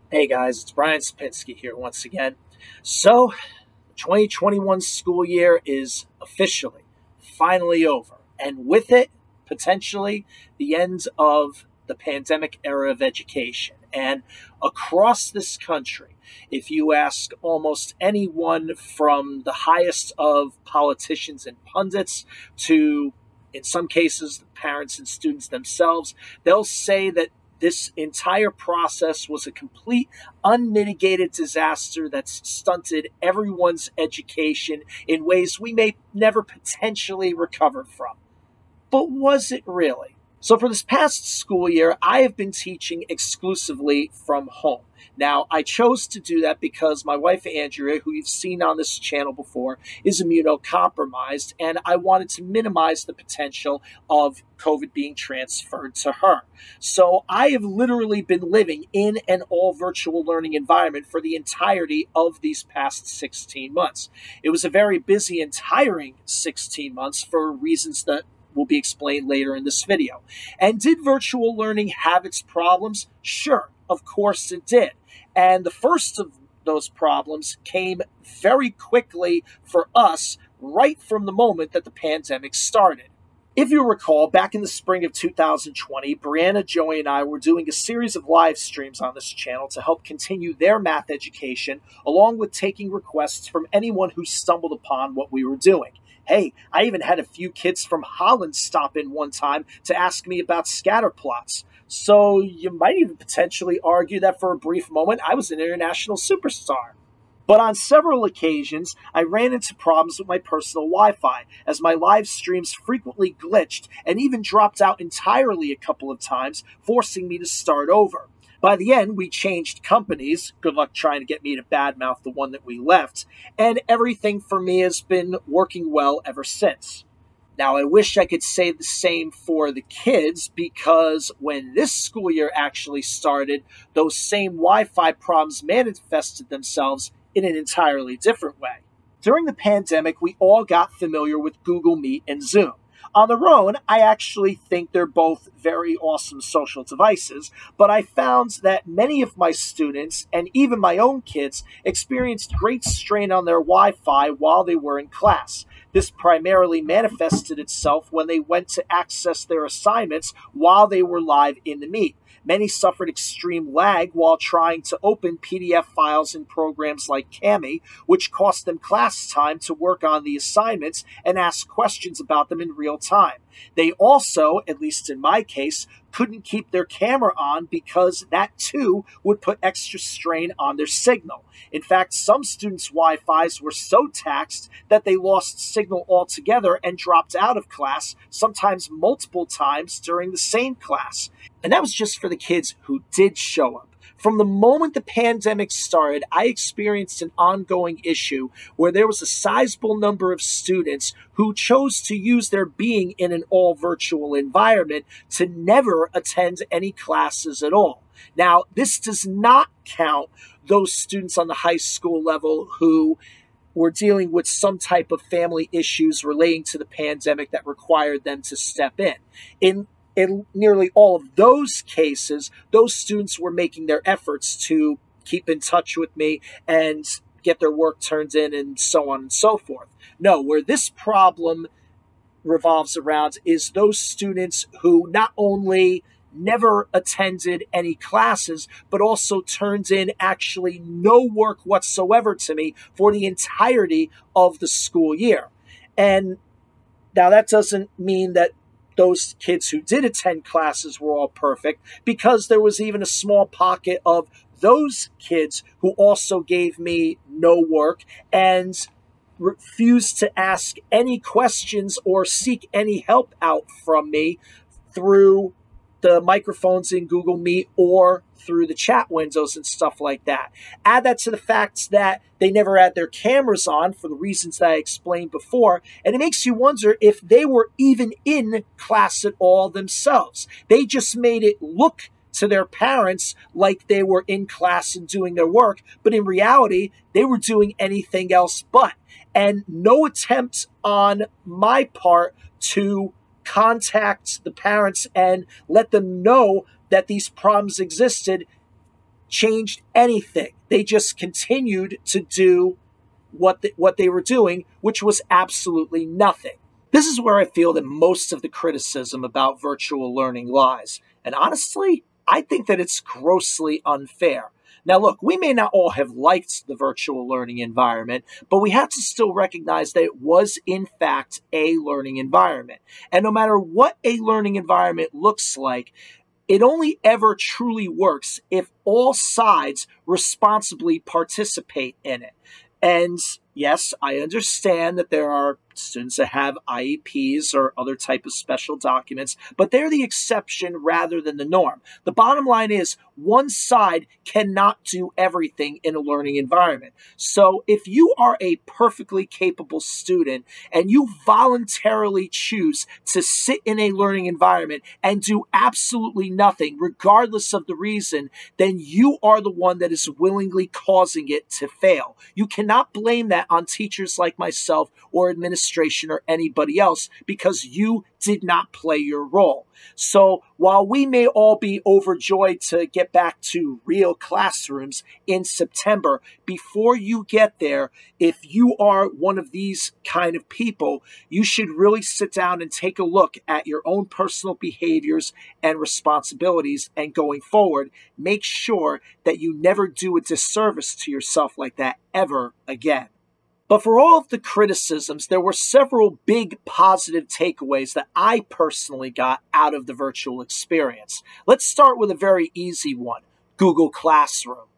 Hey guys, it's Brian Sapinski here once again. So, 2021 school year is officially, finally over. And with it, potentially, the end of the pandemic era of education. And across this country, if you ask almost anyone from the highest of politicians and pundits to, in some cases, the parents and students themselves, they'll say that this entire process was a complete unmitigated disaster that's stunted everyone's education in ways we may never potentially recover from. But was it really? So, for this past school year, I have been teaching exclusively from home. Now, I chose to do that because my wife, Andrea, who you've seen on this channel before, is immunocompromised, and I wanted to minimize the potential of COVID being transferred to her. So, I have literally been living in an all virtual learning environment for the entirety of these past 16 months. It was a very busy and tiring 16 months for reasons that will be explained later in this video. And did virtual learning have its problems? Sure, of course it did. And the first of those problems came very quickly for us right from the moment that the pandemic started. If you recall, back in the spring of 2020, Brianna, Joey, and I were doing a series of live streams on this channel to help continue their math education, along with taking requests from anyone who stumbled upon what we were doing. Hey, I even had a few kids from Holland stop in one time to ask me about scatter plots. So you might even potentially argue that for a brief moment I was an international superstar. But on several occasions, I ran into problems with my personal Wi-Fi, as my live streams frequently glitched and even dropped out entirely a couple of times, forcing me to start over. By the end, we changed companies. Good luck trying to get me to badmouth the one that we left. And everything for me has been working well ever since. Now, I wish I could say the same for the kids, because when this school year actually started, those same Wi-Fi problems manifested themselves in an entirely different way. During the pandemic, we all got familiar with Google Meet and Zoom. On their own, I actually think they're both very awesome social devices, but I found that many of my students, and even my own kids, experienced great strain on their Wi-Fi while they were in class. This primarily manifested itself when they went to access their assignments while they were live in the Meet. Many suffered extreme lag while trying to open PDF files in programs like Kami, which cost them class time to work on the assignments and ask questions about them in real time. They also, at least in my case, couldn't keep their camera on because that too would put extra strain on their signal. In fact, some students' Wi-Fis were so taxed that they lost signal altogether and dropped out of class, sometimes multiple times during the same class. And that was just for the kids who did show up. From the moment the pandemic started, I experienced an ongoing issue where there was a sizable number of students who chose to use their being in an all virtual environment to never attend any classes at all. Now, this does not count those students on the high school level who were dealing with some type of family issues relating to the pandemic that required them to step in. In nearly all of those cases, those students were making their efforts to keep in touch with me and get their work turned in and so on and so forth. No, where this problem revolves around is those students who not only never attended any classes, but also turned in actually no work whatsoever to me for the entirety of the school year. And now that doesn't mean that those kids who did attend classes were all perfect, because there was even a small pocket of those kids who also gave me no work and refused to ask any questions or seek any help out from me through the microphones in Google Meet or through the chat windows and stuff like that. Add that to the fact that they never had their cameras on for the reasons that I explained before, and it makes you wonder if they were even in class at all themselves. They just made it look to their parents like they were in class and doing their work, but in reality, they were doing anything else but. And no attempt on my part to contact the parents and let them know that these problems existed changed anything. They just continued to do what they were doing, which was absolutely nothing. This is where I feel that most of the criticism about virtual learning lies. And honestly, I think that it's grossly unfair. Now, look, we may not all have liked the virtual learning environment, but we have to still recognize that it was, in fact, a learning environment. And no matter what a learning environment looks like, it only ever truly works if all sides responsibly participate in it. And yes, I understand that there are students that have IEPs or other type of special documents, but they're the exception rather than the norm. The bottom line is one side cannot do everything in a learning environment. So if you are a perfectly capable student and you voluntarily choose to sit in a learning environment and do absolutely nothing, regardless of the reason, then you are the one that is willingly causing it to fail. You cannot blame that on teachers like myself or administration or anybody else because you did not play your role. So while we may all be overjoyed to get back to real classrooms in September, before you get there, if you are one of these kind of people, you should really sit down and take a look at your own personal behaviors and responsibilities. And going forward, make sure that you never do a disservice to yourself like that ever again. But for all of the criticisms, there were several big positive takeaways that I personally got out of the virtual experience. Let's start with a very easy one, Google Classroom.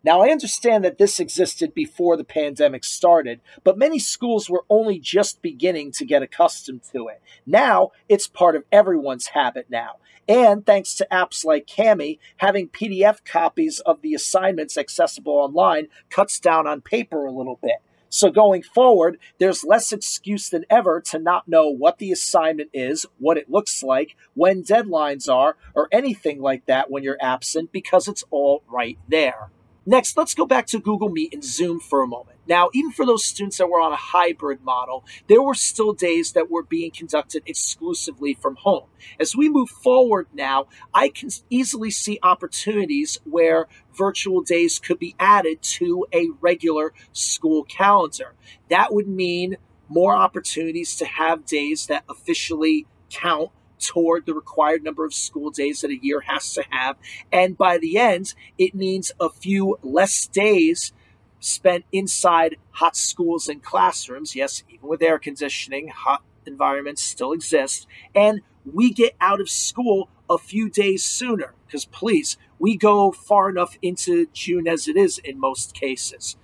Now, I understand that this existed before the pandemic started, but many schools were only just beginning to get accustomed to it. Now, it's part of everyone's habit now. And thanks to apps like Kami, having PDF copies of the assignments accessible online cuts down on paper a little bit. So going forward, there's less excuse than ever to not know what the assignment is, what it looks like, when deadlines are, or anything like that when you're absent because it's all right there. Next, let's go back to Google Meet and Zoom for a moment. Now, even for those students that were on a hybrid model, there were still days that were being conducted exclusively from home. As we move forward now, I can easily see opportunities where virtual days could be added to a regular school calendar. That would mean more opportunities to have days that officially count toward the required number of school days that a year has to have. And by the end, it means a few less days spent inside hot schools and classrooms. Yes, even with air conditioning, hot environments still exist. And we get out of school a few days sooner because, please, we go far enough into June as it is in most cases.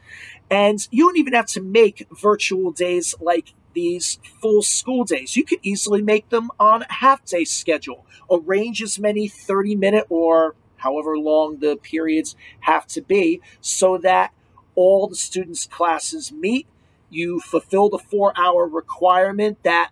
And you don't even have to make virtual days like these full school days. You could easily make them on a half-day schedule. Arrange as many 30-minute or however long the periods have to be so that all the students' classes meet. You fulfill the 4-hour requirement that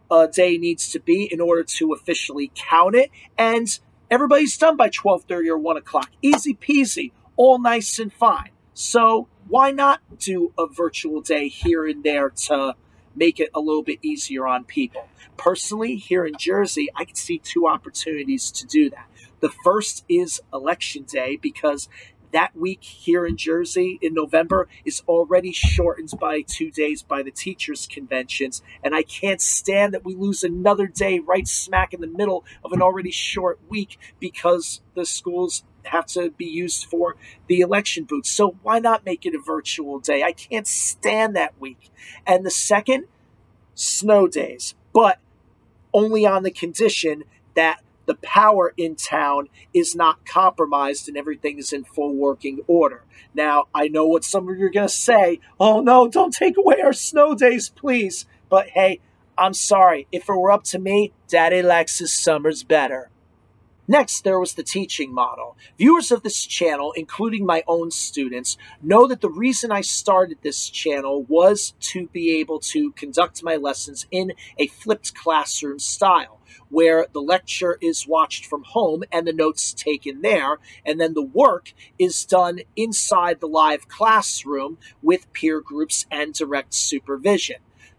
a day needs to be in order to officially count it. And everybody's done by 12:30 or 1 o'clock. Easy peasy, all nice and fine. So why not do a virtual day here and there to make it a little bit easier on people? Personally, here in Jersey, I can see two opportunities to do that. The first is Election Day because that week here in Jersey in November is already shortened by 2 days by the teachers' conventions. And I can't stand that we lose another day right smack in the middle of an already short week because the schools have to be used for the election booths. So why not make it a virtual day? I can't stand that week. And the second, snow days, but only on the condition that the power in town is not compromised and everything is in full working order. Now, I know what some of you are going to say. Oh, no, don't take away our snow days, please. But hey, I'm sorry. If it were up to me, Daddy likes his summers better. Next, there was the teaching model. Viewers of this channel, including my own students, know that the reason I started this channel was to be able to conduct my lessons in a flipped classroom style, where the lecture is watched from home and the notes taken there, and then the work is done inside the live classroom with peer groups and direct supervision.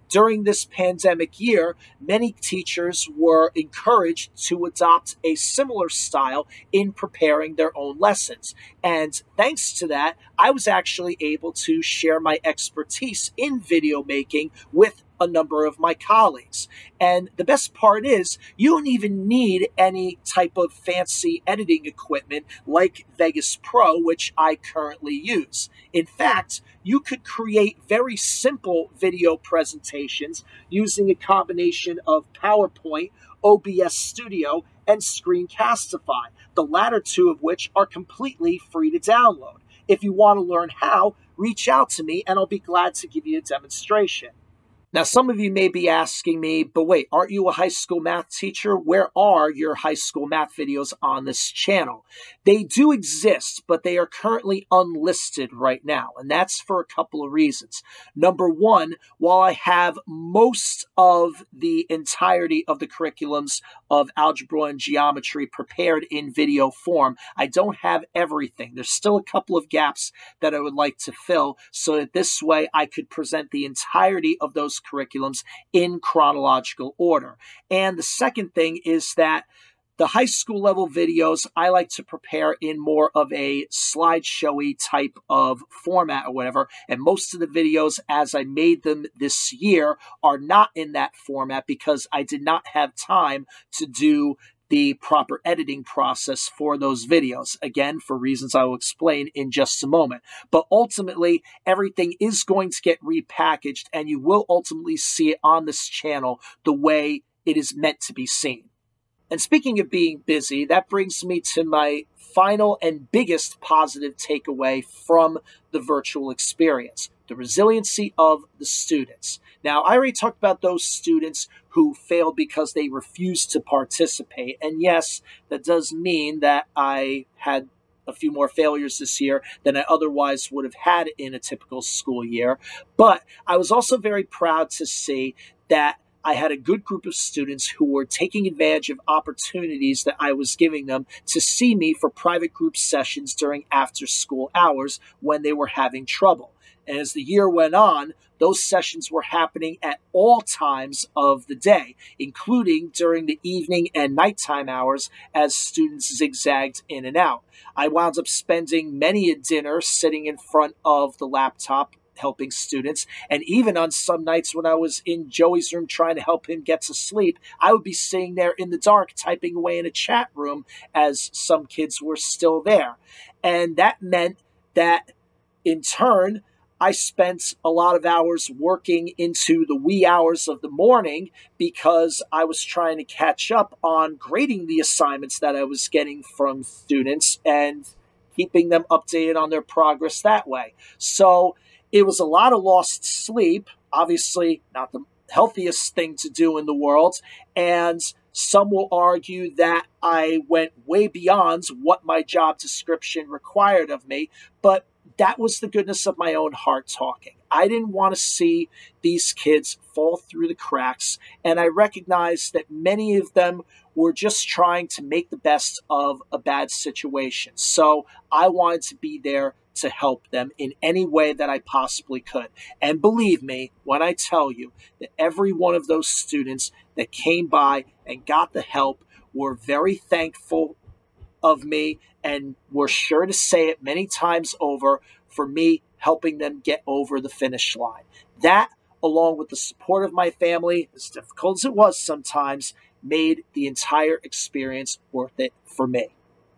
During this pandemic year, many teachers were encouraged to adopt a similar style in preparing their own lessons. And thanks to that, I was actually able to share my expertise in video making with a number of my colleagues. And the best part is, you don't even need any type of fancy editing equipment like Vegas Pro, which I currently use. In fact, you could create very simple video presentations using a combination of PowerPoint, OBS Studio, and Screencastify, the latter two of which are completely free to download. If you want to learn how, reach out to me and I'll be glad to give you a demonstration. Now, some of you may be asking me, but wait, aren't you a high school math teacher? Where are your high school math videos on this channel? They do exist, but they are currently unlisted right now, and that's for a couple of reasons. Number one, while I have most of the entirety of the curriculums of algebra and geometry prepared in video form, I don't have everything. There's still a couple of gaps that I would like to fill so that this way I could present the entirety of those curriculums in chronological order. And the second thing is that the high school level videos I like to prepare in more of a slideshowy type of format or whatever. And most of the videos as I made them this year are not in that format because I did not have time to do the proper editing process for those videos. Again, for reasons I will explain in just a moment. But ultimately, everything is going to get repackaged and you will ultimately see it on this channel the way it is meant to be seen. And speaking of being busy, that brings me to my final and biggest positive takeaway from the virtual experience: the resiliency of the students. Now, I already talked about those students who failed because they refused to participate. And yes, that does mean that I had a few more failures this year than I otherwise would have had in a typical school year. But I was also very proud to see that I had a good group of students who were taking advantage of opportunities that I was giving them to see me for private group sessions during after school hours when they were having trouble. And as the year went on, those sessions were happening at all times of the day, including during the evening and nighttime hours as students zigzagged in and out. I wound up spending many a dinner sitting in front of the laptop helping students. And even on some nights when I was in Joey's room trying to help him get to sleep, I would be sitting there in the dark typing away in a chat room as some kids were still there. And that meant that in turn, I spent a lot of hours working into the wee hours of the morning because I was trying to catch up on grading the assignments that I was getting from students and keeping them updated on their progress that way. So it was a lot of lost sleep, obviously not the healthiest thing to do in the world, and some will argue that I went way beyond what my job description required of me, but that was the goodness of my own heart talking. I didn't want to see these kids fall through the cracks, and I recognized that many of them were just trying to make the best of a bad situation. So I wanted to be there to help them in any way that I possibly could. And believe me when I tell you that every one of those students that came by and got the help were very thankful of me and were sure to say it many times over for me helping them get over the finish line. That, along with the support of my family, as difficult as it was sometimes, made the entire experience worth it for me.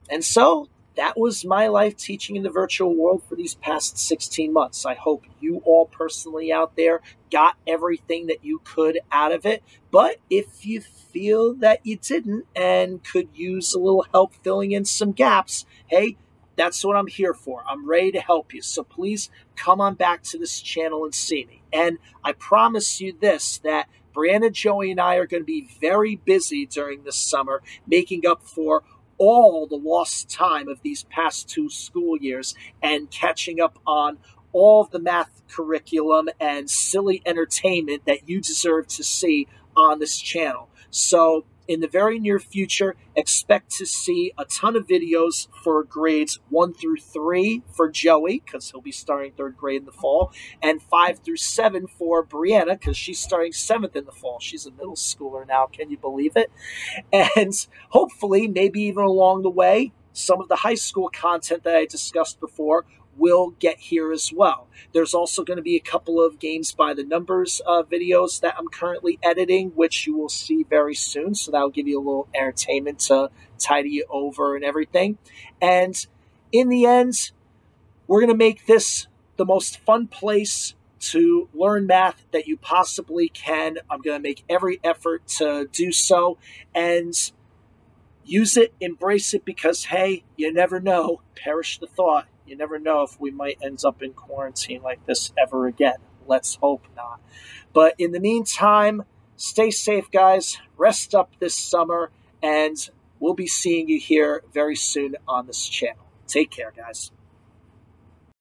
And so that was my life teaching in the virtual world for these past 16 months. I hope you all personally out there got everything that you could out of it. But if you feel that you didn't and could use a little help filling in some gaps, hey, that's what I'm here for. I'm ready to help you. So please come on back to this channel and see me. And I promise you this, that Brianna, Joey, and I are going to be very busy during this summer, making up for all the lost time of these past 2 school years and catching up on all of the math curriculum and silly entertainment that you deserve to see on this channel. So in the very near future, expect to see a ton of videos for grades 1 through 3 for Joey, because he'll be starting 3rd grade in the fall, and 5 through 7 for Brianna, because she's starting 7th in the fall. She's a middle schooler now, can you believe it? And hopefully, maybe even along the way, some of the high school content that I discussed before will get here as well. There's also going to be a couple of games by the numbers videos that I'm currently editing, which you will see very soon. So that'll give you a little entertainment to tidy you over and everything. And in the end, we're going to make this the most fun place to learn math that you possibly can. I'm going to make every effort to do so. And use it, embrace it, because, hey, you never know. Perish the thought. You never know if we might end up in quarantine like this ever again. Let's hope not. But in the meantime, stay safe, guys. Rest up this summer, and we'll be seeing you here very soon on this channel. Take care, guys.